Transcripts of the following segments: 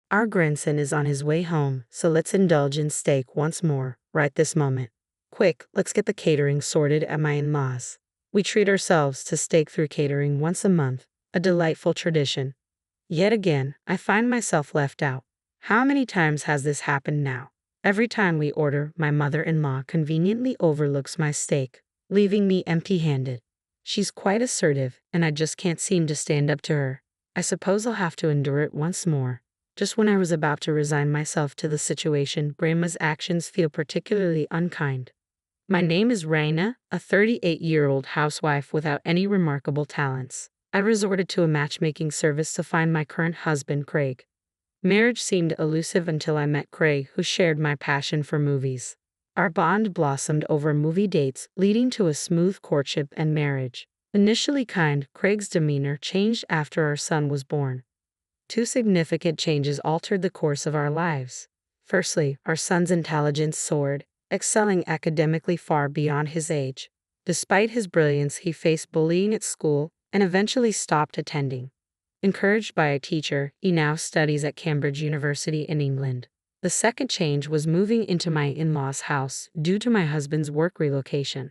Our grandson is on his way home, so let's indulge in steak once more, right this moment. Quick, let's get the catering sorted at my in-laws. We treat ourselves to steak through catering once a month, a delightful tradition. Yet again, I find myself left out. How many times has this happened now? Every time we order, my mother-in-law conveniently overlooks my steak, leaving me empty-handed. She's quite assertive, and I just can't seem to stand up to her. I suppose I'll have to endure it once more. Just when I was about to resign myself to the situation, Grandma's actions feel particularly unkind. My name is Raina, a 38-year-old housewife without any remarkable talents. I resorted to a matchmaking service to find my current husband, Craig. Marriage seemed elusive until I met Craig, who shared my passion for movies. Our bond blossomed over movie dates, leading to a smooth courtship and marriage. Initially kind, Craig's demeanor changed after our son was born. Two significant changes altered the course of our lives. Firstly, our son's intelligence soared, excelling academically far beyond his age. Despite his brilliance, he faced bullying at school and eventually stopped attending. Encouraged by a teacher, he now studies at Cambridge University in England. The second change was moving into my in-laws' house due to my husband's work relocation.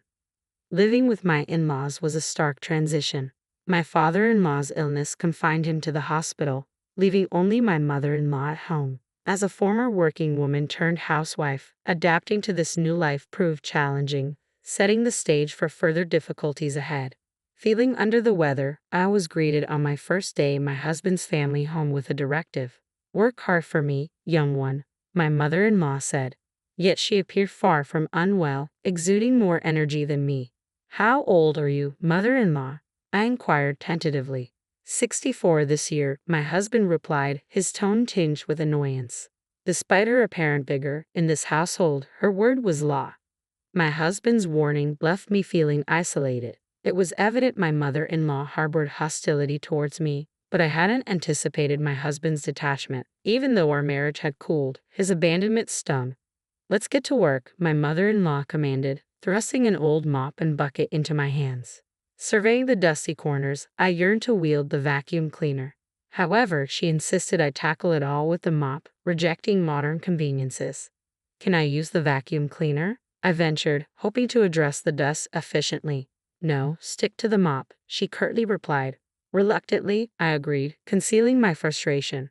Living with my in-laws was a stark transition. My father-in-law's illness confined him to the hospital, leaving only my mother-in-law at home. As a former working woman turned housewife, adapting to this new life proved challenging, setting the stage for further difficulties ahead. Feeling under the weather, I was greeted on my first day in my husband's family home with a directive. "Work hard for me, young one," my mother-in-law said. Yet she appeared far from unwell, exuding more energy than me. "How old are you, mother-in-law?" I inquired tentatively. 64 this year, my husband replied, his tone tinged with annoyance. Despite her apparent vigor, in this household, her word was law. My husband's warning left me feeling isolated. It was evident my mother-in-law harbored hostility towards me, but I hadn't anticipated my husband's detachment. Even though our marriage had cooled, his abandonment stung. "Let's get to work," my mother-in-law commanded, thrusting an old mop and bucket into my hands. Surveying the dusty corners, I yearned to wield the vacuum cleaner. However, she insisted I tackle it all with the mop, rejecting modern conveniences. "Can I use the vacuum cleaner?" I ventured, hoping to address the dust efficiently. "No, stick to the mop," she curtly replied. Reluctantly, I agreed, concealing my frustration.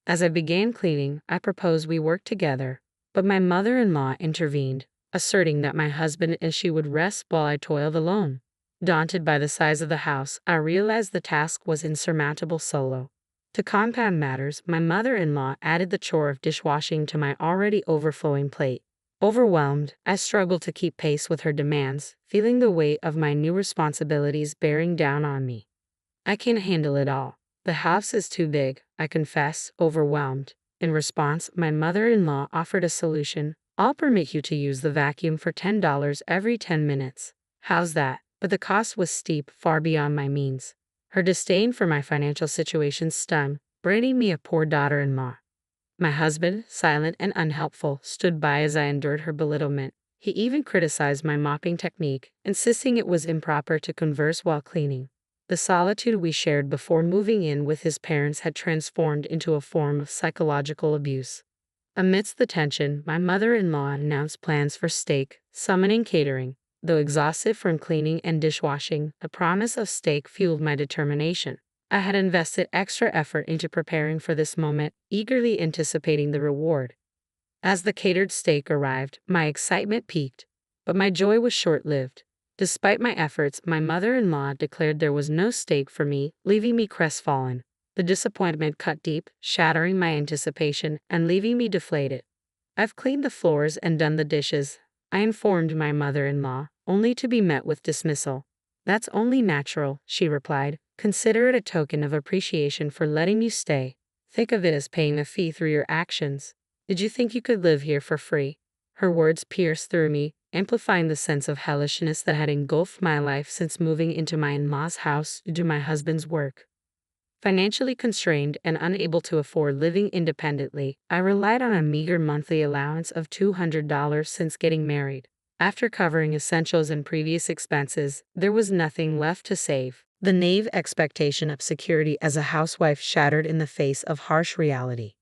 As I began cleaning, I proposed we work together, but my mother-in-law intervened, asserting that my husband and she would rest while I toiled alone. Daunted by the size of the house, I realized the task was insurmountable solo. To compound matters, my mother-in-law added the chore of dishwashing to my already overflowing plate. Overwhelmed, I struggled to keep pace with her demands, feeling the weight of my new responsibilities bearing down on me. "I can't handle it all. The house is too big," I confessed, overwhelmed. In response, my mother-in-law offered a solution. "I'll permit you to use the vacuum for $10 every 10 minutes. How's that?" But the cost was steep, far beyond my means. Her disdain for my financial situation stung, branding me a poor daughter-in-law. My husband, silent and unhelpful, stood by as I endured her belittlement. He even criticized my mopping technique, insisting it was improper to converse while cleaning. The solitude we shared before moving in with his parents had transformed into a form of psychological abuse. Amidst the tension, my mother-in-law announced plans for steak, summoning catering. Though exhausted from cleaning and dishwashing, the promise of steak fueled my determination. I had invested extra effort into preparing for this moment, eagerly anticipating the reward. As the catered steak arrived, my excitement peaked, but my joy was short-lived. Despite my efforts, my mother-in-law declared there was no steak for me, leaving me crestfallen. The disappointment cut deep, shattering my anticipation and leaving me deflated. "I've cleaned the floors and done the dishes," I informed my mother-in-law, only to be met with dismissal. "That's only natural," she replied. "Consider it a token of appreciation for letting you stay. Think of it as paying a fee through your actions. Did you think you could live here for free?" Her words pierced through me, amplifying the sense of hellishness that had engulfed my life since moving into my in-laws' house due to my husband's work. Financially constrained and unable to afford living independently, I relied on a meager monthly allowance of $200 since getting married. After covering essentials and previous expenses, there was nothing left to save. The naive expectation of security as a housewife shattered in the face of harsh reality.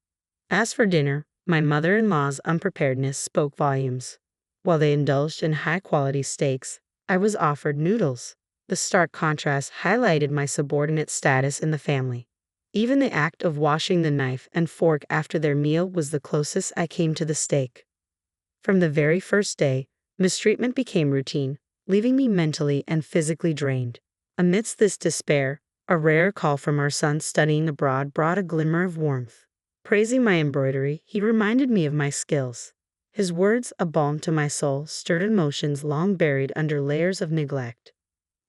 As for dinner, my mother-in-law's unpreparedness spoke volumes. While they indulged in high-quality steaks, I was offered noodles. The stark contrast highlighted my subordinate status in the family. Even the act of washing the knife and fork after their meal was the closest I came to the steak. From the very first day, mistreatment became routine, leaving me mentally and physically drained. Amidst this despair, a rare call from our son studying abroad brought a glimmer of warmth. Praising my embroidery, he reminded me of my skills. His words, a balm to my soul, stirred emotions long buried under layers of neglect.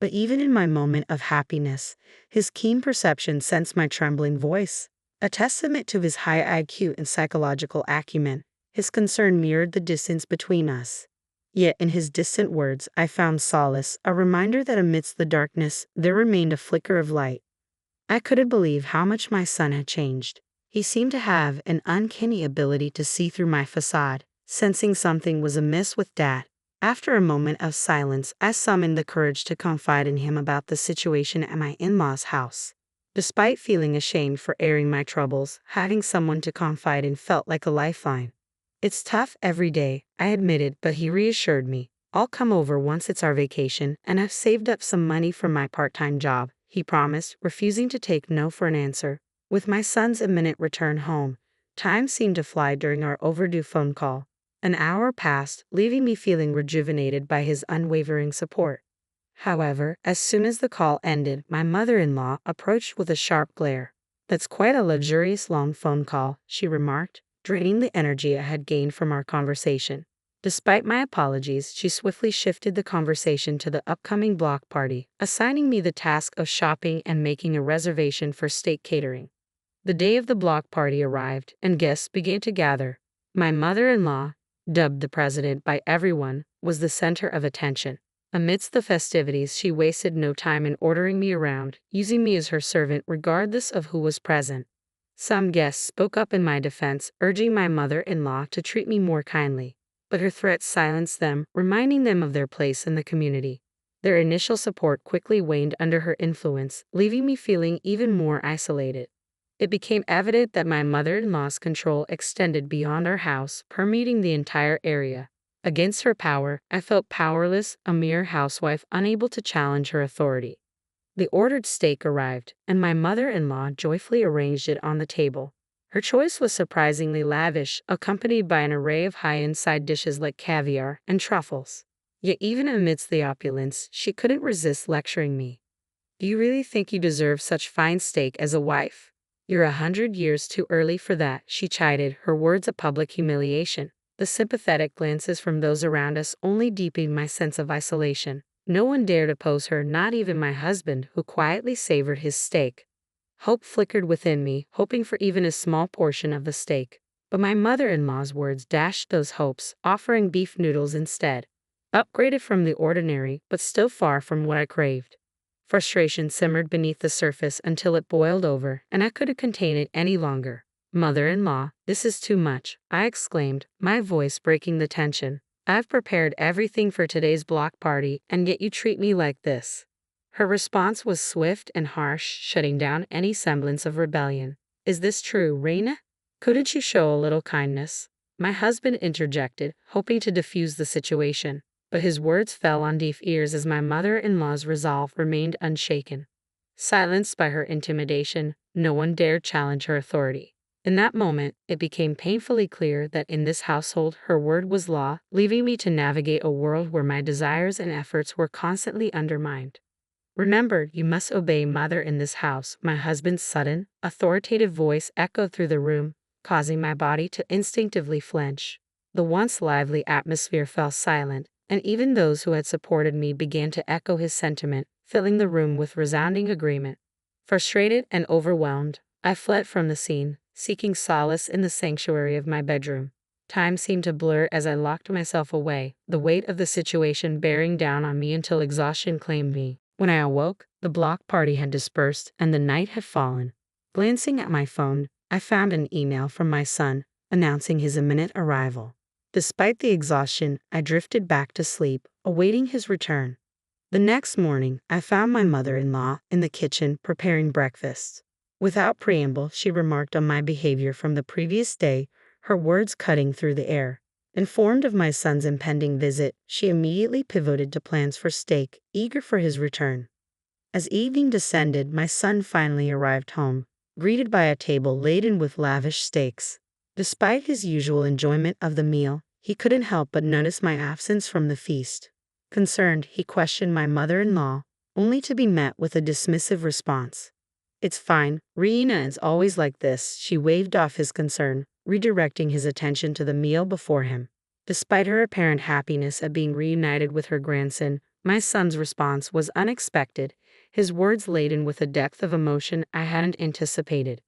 But even in my moment of happiness, his keen perception sensed my trembling voice. A testament to his high IQ and psychological acumen, his concern mirrored the distance between us. Yet in his distant words I found solace, a reminder that amidst the darkness there remained a flicker of light. I couldn't believe how much my son had changed. He seemed to have an uncanny ability to see through my facade, sensing something was amiss with Dad. After a moment of silence, I summoned the courage to confide in him about the situation at my in-laws' house. Despite feeling ashamed for airing my troubles, having someone to confide in felt like a lifeline. "It's tough every day," I admitted, but he reassured me. "I'll come over once it's our vacation, and I've saved up some money from my part-time job," he promised, refusing to take no for an answer. With my son's imminent return home, time seemed to fly during our overdue phone call. An hour passed, leaving me feeling rejuvenated by his unwavering support. However, as soon as the call ended, my mother-in-law approached with a sharp glare. "That's quite a luxurious long phone call," she remarked, draining the energy I had gained from our conversation. Despite my apologies, she swiftly shifted the conversation to the upcoming block party, assigning me the task of shopping and making a reservation for steak catering. The day of the block party arrived, and guests began to gather. My mother-in-law, dubbed the president by everyone, was the center of attention. Amidst the festivities, she wasted no time in ordering me around, using me as her servant regardless of who was present. Some guests spoke up in my defense, urging my mother-in-law to treat me more kindly, but her threats silenced them, reminding them of their place in the community. Their initial support quickly waned under her influence, leaving me feeling even more isolated. It became evident that my mother-in-law's control extended beyond our house, permeating the entire area. Against her power, I felt powerless, a mere housewife unable to challenge her authority. The ordered steak arrived, and my mother-in-law joyfully arranged it on the table. Her choice was surprisingly lavish, accompanied by an array of high-end side dishes like caviar and truffles. Yet even amidst the opulence, she couldn't resist lecturing me. "Do you really think you deserve such fine steak as a wife? You're 100 years too early for that," she chided, her words a public humiliation. The sympathetic glances from those around us only deepened my sense of isolation. No one dared oppose her, not even my husband, who quietly savored his steak. Hope flickered within me, hoping for even a small portion of the steak. But my mother-in-law's words dashed those hopes, offering beef noodles instead. Upgraded from the ordinary, but still far from what I craved. Frustration simmered beneath the surface until it boiled over, and I couldn't contain it any longer. "Mother-in-law, this is too much," I exclaimed, my voice breaking the tension. "I've prepared everything for today's block party, and yet you treat me like this." Her response was swift and harsh, shutting down any semblance of rebellion. "Is this true, Reina? Couldn't you show a little kindness?" My husband interjected, hoping to defuse the situation, but his words fell on deaf ears as my mother-in-law's resolve remained unshaken. Silenced by her intimidation, no one dared challenge her authority. In that moment, it became painfully clear that in this household her word was law, leaving me to navigate a world where my desires and efforts were constantly undermined. "Remember, you must obey mother in this house," my husband's sudden, authoritative voice echoed through the room, causing my body to instinctively flinch. The once lively atmosphere fell silent, and even those who had supported me began to echo his sentiment, filling the room with resounding agreement. Frustrated and overwhelmed, I fled from the scene, seeking solace in the sanctuary of my bedroom. Time seemed to blur as I locked myself away, the weight of the situation bearing down on me until exhaustion claimed me. When I awoke, the block party had dispersed and the night had fallen. Glancing at my phone, I found an email from my son, announcing his imminent arrival. Despite the exhaustion, I drifted back to sleep, awaiting his return. The next morning, I found my mother-in-law in the kitchen preparing breakfast. Without preamble, she remarked on my behavior from the previous day, her words cutting through the air. Informed of my son's impending visit, she immediately pivoted to plans for steak, eager for his return. As evening descended, my son finally arrived home, greeted by a table laden with lavish steaks. Despite his usual enjoyment of the meal, he couldn't help but notice my absence from the feast. Concerned, he questioned my mother-in-law, only to be met with a dismissive response. "It's fine, Rena is always like this," she waved off his concern, redirecting his attention to the meal before him. Despite her apparent happiness at being reunited with her grandson, my son's response was unexpected, his words laden with a depth of emotion I hadn't anticipated.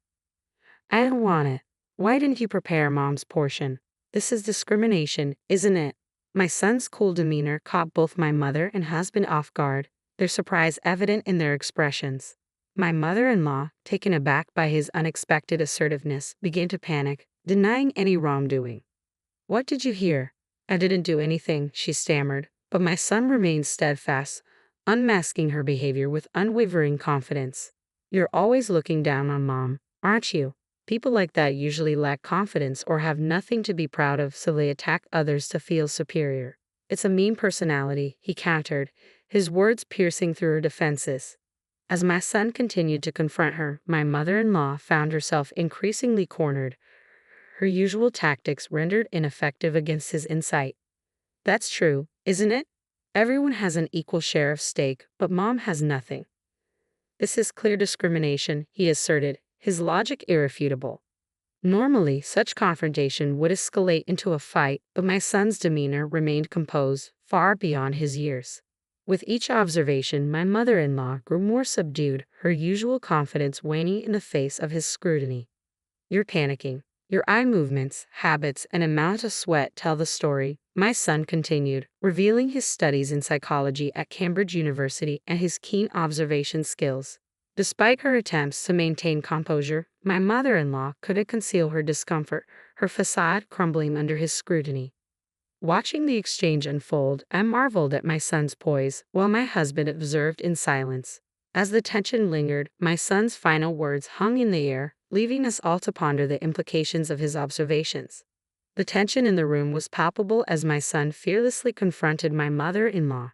"I don't want it. Why didn't you prepare Mom's portion? This is discrimination, isn't it?" My son's cool demeanor caught both my mother and husband off guard, their surprise evident in their expressions. My mother-in-law, taken aback by his unexpected assertiveness, began to panic, denying any wrongdoing. "What did you hear?" "I didn't do anything," she stammered, but my son remained steadfast, unmasking her behavior with unwavering confidence. "You're always looking down on Mom, aren't you? People like that usually lack confidence or have nothing to be proud of, so they attack others to feel superior. It's a mean personality," he countered, his words piercing through her defenses. As my son continued to confront her, my mother-in-law found herself increasingly cornered, her usual tactics rendered ineffective against his insight. "That's true, isn't it? Everyone has an equal share of steak, but Mom has nothing." "This is clear discrimination," he asserted, his logic irrefutable. Normally, such confrontation would escalate into a fight, but my son's demeanor remained composed, far beyond his years. With each observation, my mother-in-law grew more subdued, her usual confidence waning in the face of his scrutiny. "You're panicking. Your eye movements, habits, and amount of sweat tell the story," my son continued, revealing his studies in psychology at Cambridge University and his keen observation skills. Despite her attempts to maintain composure, my mother-in-law couldn't conceal her discomfort, her facade crumbling under his scrutiny. Watching the exchange unfold, I marveled at my son's poise, while my husband observed in silence. As the tension lingered, my son's final words hung in the air, leaving us all to ponder the implications of his observations. The tension in the room was palpable as my son fearlessly confronted my mother-in-law.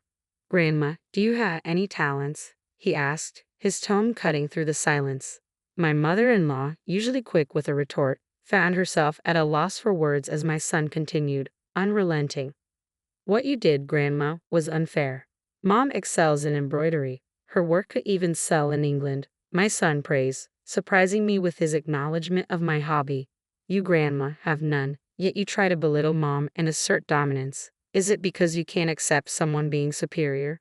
"Grandma, do you have any talents?" he asked, his tone cutting through the silence. My mother-in-law, usually quick with a retort, found herself at a loss for words as my son continued, unrelenting. "What you did, Grandma, was unfair. Mom excels in embroidery. Her work could even sell in England," my son praised, surprising me with his acknowledgement of my hobby. "You, Grandma, have none, yet you try to belittle Mom and assert dominance. Is it because you can't accept someone being superior?"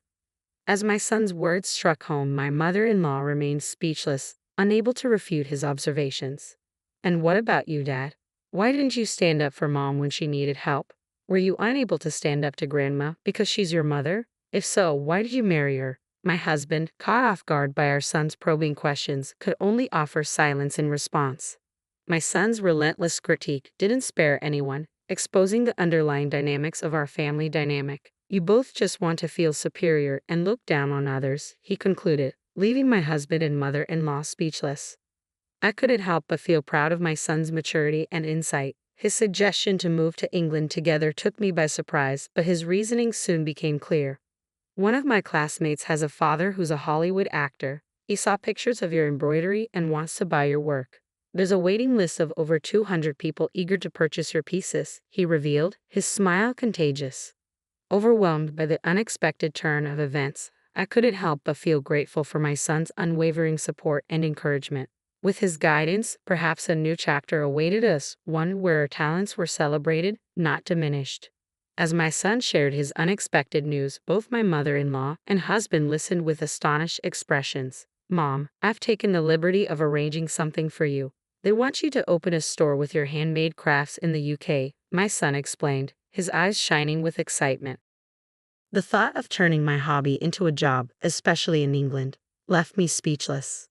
As my son's words struck home, my mother-in-law remained speechless, unable to refute his observations. "And what about you, Dad? Why didn't you stand up for Mom when she needed help? Were you unable to stand up to Grandma because she's your mother? If so, why did you marry her?" My husband, caught off guard by our son's probing questions, could only offer silence in response. My son's relentless critique didn't spare anyone, exposing the underlying dynamics of our family dynamic. "You both just want to feel superior and look down on others," he concluded, leaving my husband and mother-in-law speechless. I couldn't help but feel proud of my son's maturity and insight. His suggestion to move to England together took me by surprise, but his reasoning soon became clear. "One of my classmates has a father who's a Hollywood actor. He saw pictures of your embroidery and wants to buy your work. There's a waiting list of over 200 people eager to purchase your pieces," he revealed, his smile contagious. Overwhelmed by the unexpected turn of events, I couldn't help but feel grateful for my son's unwavering support and encouragement. With his guidance, perhaps a new chapter awaited us, one where our talents were celebrated, not diminished. As my son shared his unexpected news, both my mother-in-law and husband listened with astonished expressions. "Mom, I've taken the liberty of arranging something for you. They want you to open a store with your handmade crafts in the UK, my son explained, his eyes shining with excitement. The thought of turning my hobby into a job, especially in England, left me speechless.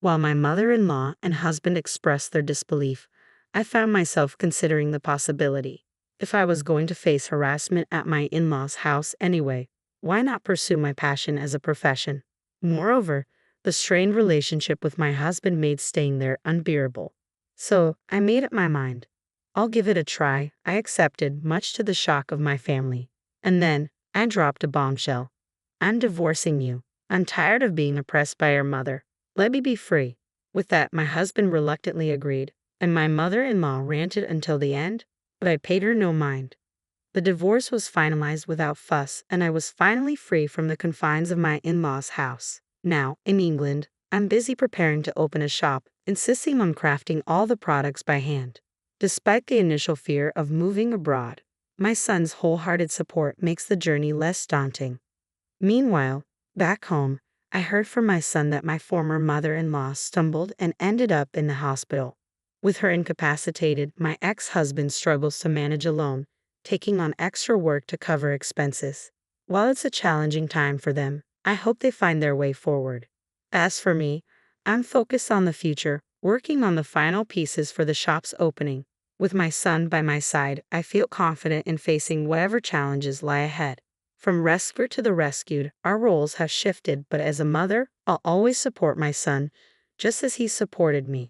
While my mother-in-law and husband expressed their disbelief, I found myself considering the possibility. If I was going to face harassment at my in-laws' house anyway, why not pursue my passion as a profession? Moreover, The strained relationship with my husband made staying there unbearable. So, I made up my mind. I'll give it a try. I accepted, much to the shock of my family. And then, I dropped a bombshell. I'm divorcing you. I'm tired of being oppressed by your mother. Let me be free. With that, my husband reluctantly agreed, and my mother-in-law ranted until the end, but I paid her no mind. The divorce was finalized without fuss, and I was finally free from the confines of my in-laws' house. Now, in England, I'm busy preparing to open a shop, insisting on crafting all the products by hand. Despite the initial fear of moving abroad, my son's wholehearted support makes the journey less daunting. Meanwhile, back home, I heard from my son that my former mother-in-law stumbled and ended up in the hospital. With her incapacitated, my ex-husband struggles to manage alone, taking on extra work to cover expenses. While it's a challenging time for them, I hope they find their way forward. As for me, I'm focused on the future, working on the final pieces for the shop's opening. With my son by my side, I feel confident in facing whatever challenges lie ahead. From rescuer to the rescued, our roles have shifted, but as a mother, I'll always support my son, just as he supported me.